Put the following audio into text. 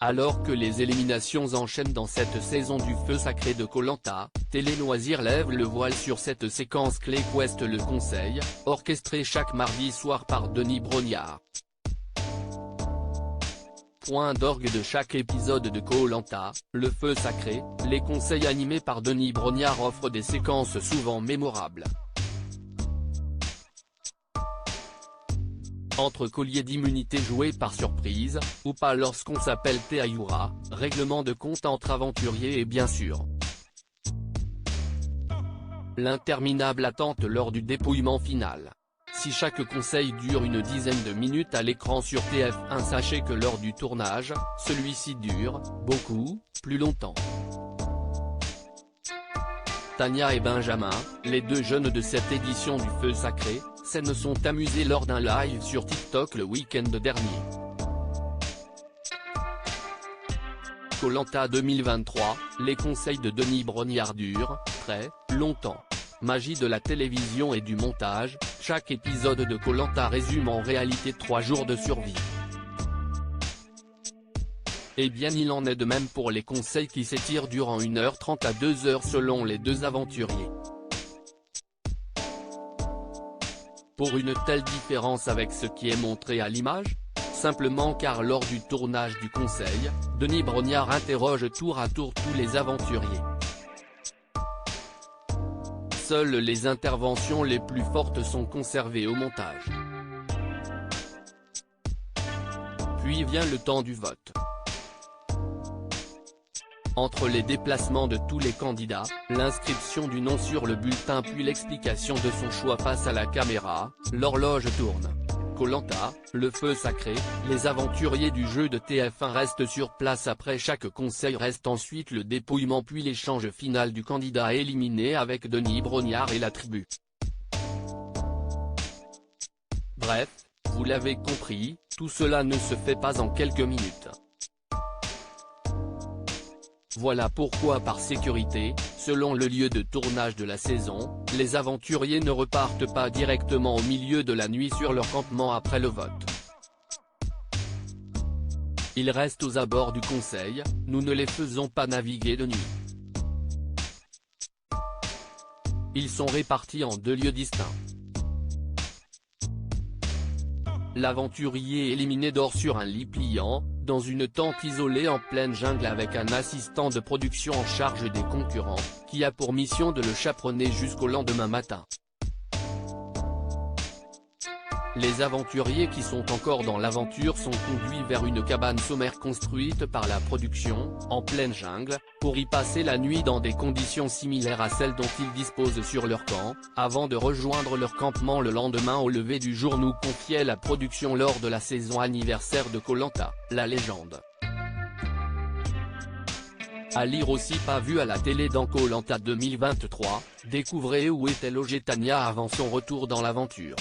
Alors que les éliminations enchaînent dans cette saison du feu sacré de Koh Lanta, Télé Loisirs lève le voile sur cette séquence clé qu'ouest le conseil, orchestrée chaque mardi soir par Denis Brognard. Point d'orgue de chaque épisode de Koh Lanta, le feu sacré, les conseils animés par Denis Brognard offrent des séquences souvent mémorables. Entre colliers d'immunité joués par surprise, ou pas lorsqu'on s'appelle Théayoura, règlement de compte entre aventuriers et bien sûr l'interminable attente lors du dépouillement final. Si chaque conseil dure une dizaine de minutes à l'écran sur TF1, sachez que lors du tournage, celui-ci dure, beaucoup, plus longtemps. Tania et Benjamin, les deux jeunes de cette édition du feu sacré, se sont amusés lors d'un live sur TikTok le week-end dernier. Koh Lanta 2023, les conseils de Denis Brognard durent très longtemps. Magie de la télévision et du montage, chaque épisode de Koh Lanta résume en réalité 3 jours de survie. Eh bien il en est de même pour les conseils qui s'étirent durant 1h30 à 2h selon les deux aventuriers. Pour une telle différence avec ce qui est montré à l'image? Simplement car lors du tournage du conseil, Denis Brognard interroge tour à tour tous les aventuriers. Seules les interventions les plus fortes sont conservées au montage. Puis vient le temps du vote. Entre les déplacements de tous les candidats, l'inscription du nom sur le bulletin puis l'explication de son choix face à la caméra, l'horloge tourne. Koh Lanta, le feu sacré, les aventuriers du jeu de TF1 restent sur place après chaque conseil, reste ensuite le dépouillement puis l'échange final du candidat éliminé avec Denis Brognard et la tribu. Bref, vous l'avez compris, tout cela ne se fait pas en quelques minutes. Voilà pourquoi par sécurité, selon le lieu de tournage de la saison, les aventuriers ne repartent pas directement au milieu de la nuit sur leur campement après le vote. Ils restent aux abords du conseil, nous ne les faisons pas naviguer de nuit. Ils sont répartis en 2 lieux distincts. L'aventurier éliminé dort sur un lit pliant, dans une tente isolée en pleine jungle avec un assistant de production en charge des concurrents, qui a pour mission de le chaperonner jusqu'au lendemain matin. Les aventuriers qui sont encore dans l'aventure sont conduits vers une cabane sommaire construite par la production, en pleine jungle, pour y passer la nuit dans des conditions similaires à celles dont ils disposent sur leur camp, avant de rejoindre leur campement le lendemain au lever du jour, nous confiait la production lors de la saison anniversaire de Koh Lanta, la légende. À lire aussi pas vu à la télé dans Koh Lanta 2023, découvrez où était logée Tania avant son retour dans l'aventure.